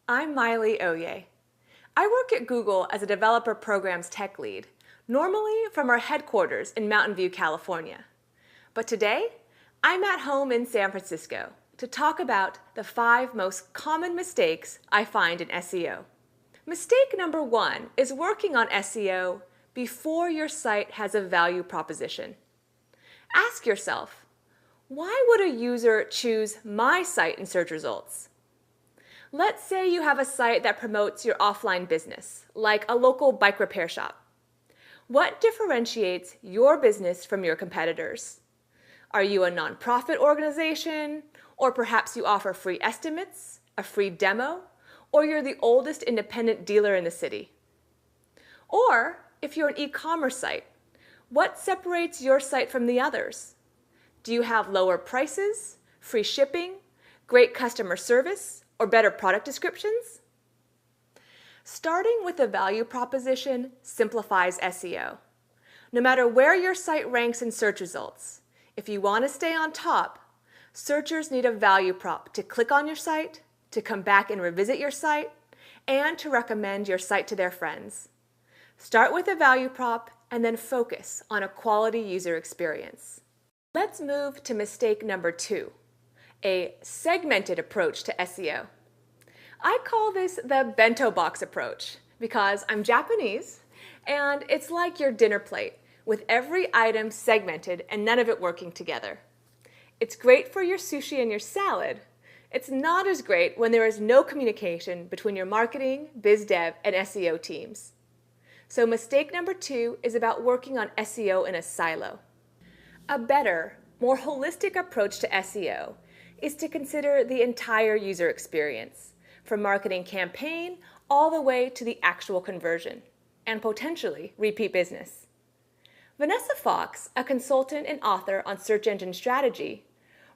I'm Miley Oye. I work at Google as a developer programs tech lead, normally from our headquarters in Mountain View, California. But today, I'm at home in San Francisco to talk about the 5 most common mistakes I find in SEO. Mistake number 1 is working on SEO before your site has a value proposition. Ask yourself, why would a user choose my site in search results? Let's say you have a site that promotes your offline business, like a local bike repair shop. What differentiates your business from your competitors? Are you a nonprofit organization? Or perhaps you offer free estimates, a free demo, or you're the oldest independent dealer in the city? Or if you're an e-commerce site, what separates your site from the others? Do you have lower prices, free shipping, great customer service, or better product descriptions? Starting with a value proposition simplifies SEO. No matter where your site ranks in search results, if you want to stay on top, searchers need a value prop to click on your site, to come back and revisit your site, and to recommend your site to their friends. Start with a value prop and then focus on a quality user experience. Let's move to mistake number 2, a segmented approach to SEO. I call this the bento box approach because I'm Japanese and it's like your dinner plate with every item segmented and none of it working together. It's great for your sushi and your salad. It's not as great when there is no communication between your marketing, biz dev, and SEO teams. So mistake number 2 is about working on SEO in a silo. A better, more holistic approach to SEO is to consider the entire user experience, from marketing campaign all the way to the actual conversion, and potentially repeat business. Vanessa Fox, a consultant and author on search engine strategy,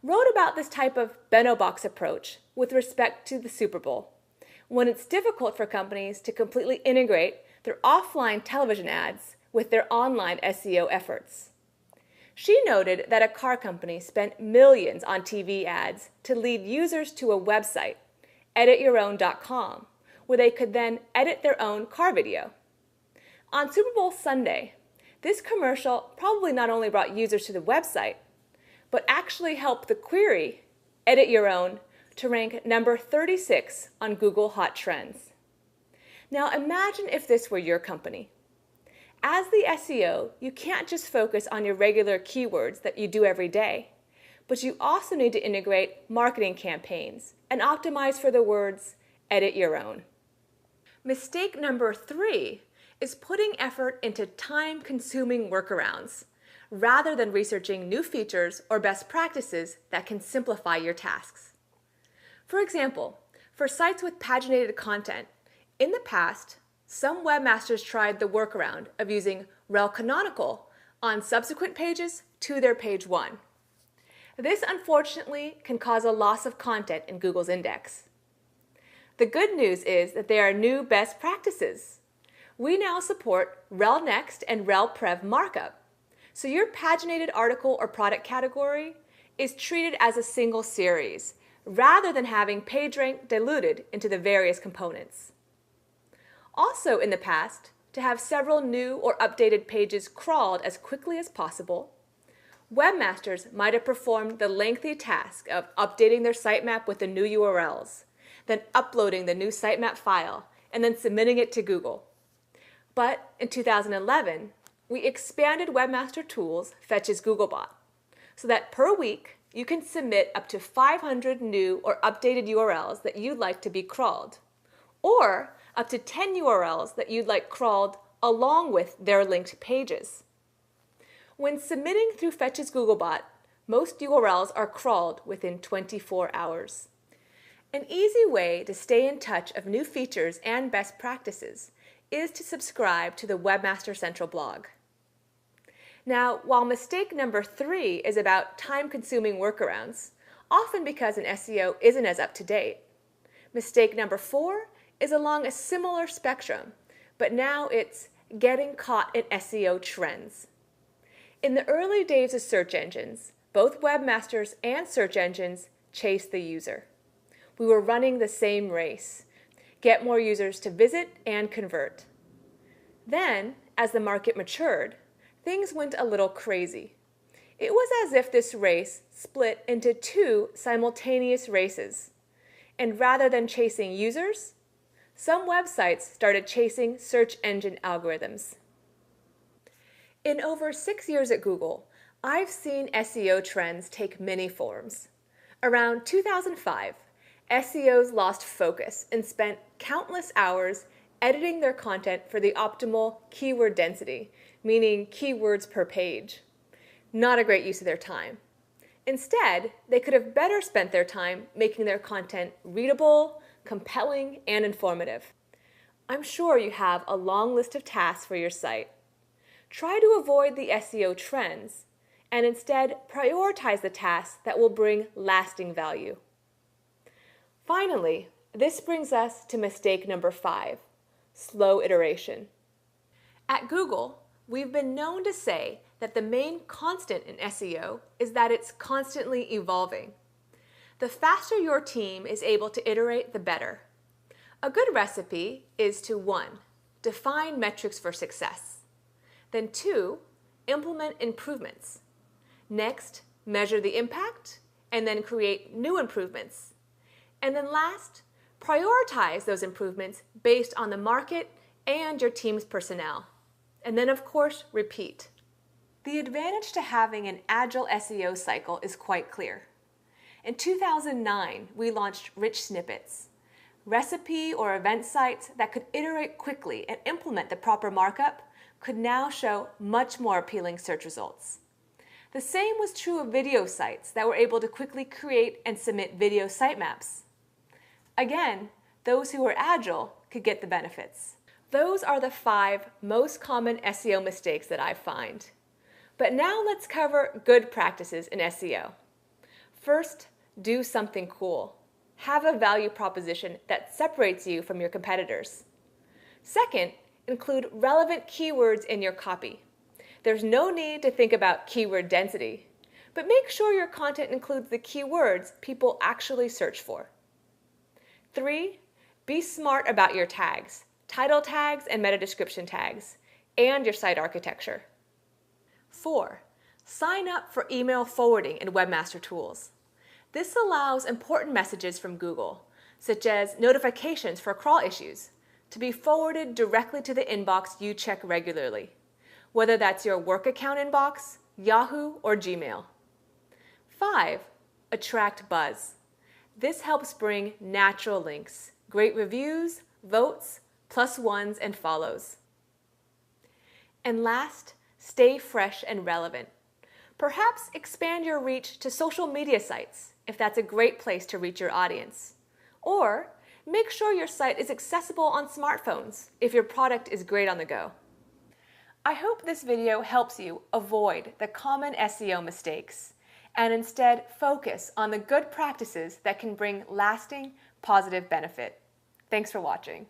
wrote about this type of bento box approach with respect to the Super Bowl, when it's difficult for companies to completely integrate their offline television ads with their online SEO efforts. She noted that a car company spent millions on TV ads to lead users to a website, edityourown.com, where they could then edit their own car video. On Super Bowl Sunday, this commercial probably not only brought users to the website, but actually helped the query, Edit Your Own, to rank number 36 on Google Hot Trends. Now imagine if this were your company. As the SEO, you can't just focus on your regular keywords that you do every day, but you also need to integrate marketing campaigns and optimize for the words, edit your own. Mistake number 3 is putting effort into time-consuming workarounds, rather than researching new features or best practices that can simplify your tasks. For example, for sites with paginated content, in the past, some webmasters tried the workaround of using rel canonical on subsequent pages to their page 1. This unfortunately can cause a loss of content in Google's index. The good news is that there are new best practices. We now support rel next and rel prev markup, so your paginated article or product category is treated as a single series, rather than having page rank diluted into the various components. Also in the past, to have several new or updated pages crawled as quickly as possible, webmasters might have performed the lengthy task of updating their sitemap with the new URLs, then uploading the new sitemap file, and then submitting it to Google. But in 2011, we expanded Webmaster Tools Fetch's Googlebot, so that per week you can submit up to 500 new or updated URLs that you'd like to be crawled, or up to 10 URLs that you'd like crawled along with their linked pages. When submitting through Fetch's Googlebot, most URLs are crawled within 24 hours. An easy way to stay in touch of new features and best practices is to subscribe to the Webmaster Central blog. Now, while mistake number 3 is about time-consuming workarounds, often because an SEO isn't as up-to-date, mistake number 4 is along a similar spectrum, but now it's getting caught in SEO trends. In the early days of search engines, both webmasters and search engines chased the user. We were running the same race. get more users to visit and convert. Then, as the market matured, things went a little crazy. It was as if this race split into two simultaneous races. And rather than chasing users, some websites started chasing search engine algorithms. In over 6 years at Google, I've seen SEO trends take many forms. Around 2005, SEOs lost focus and spent countless hours editing their content for the optimal keyword density, meaning keywords per page. Not a great use of their time. Instead, they could have better spent their time making their content readable, compelling, and informative. I'm sure you have a long list of tasks for your site. Try to avoid the SEO trends and instead prioritize the tasks that will bring lasting value. Finally, this brings us to mistake number 5, slow iteration. At Google, we've been known to say that the main constant in SEO is that it's constantly evolving. The faster your team is able to iterate, the better. A good recipe is to 1, define metrics for success. Then 2, implement improvements. Next, measure the impact, and then create new improvements. And then last, prioritize those improvements based on the market and your team's personnel. And then, of course, repeat. The advantage to having an agile SEO cycle is quite clear. In 2009, we launched Rich Snippets, recipe or event sites that could iterate quickly and implement the proper markup could now show much more appealing search results. The same was true of video sites that were able to quickly create and submit video sitemaps. Again, those who were agile could get the benefits. Those are the 5 most common SEO mistakes that I find. But now let's cover good practices in SEO. First, do something cool. Have a value proposition that separates you from your competitors. Second, include relevant keywords in your copy. There's no need to think about keyword density, but make sure your content includes the keywords people actually search for. 3, be smart about your tags, title tags and meta description tags, and your site architecture. 4, sign up for email forwarding in Webmaster Tools. This allows important messages from Google, such as notifications for crawl issues, to be forwarded directly to the inbox you check regularly, whether that's your work account inbox, Yahoo, or Gmail. 5, attract buzz. This helps bring natural links, great reviews, votes, +1s, and follows. And last, stay fresh and relevant. Perhaps expand your reach to social media sites, if that's a great place to reach your audience. Or make sure your site is accessible on smartphones if your product is great on the go. I hope this video helps you avoid the common SEO mistakes and instead focus on the good practices that can bring lasting, positive benefit. Thanks for watching.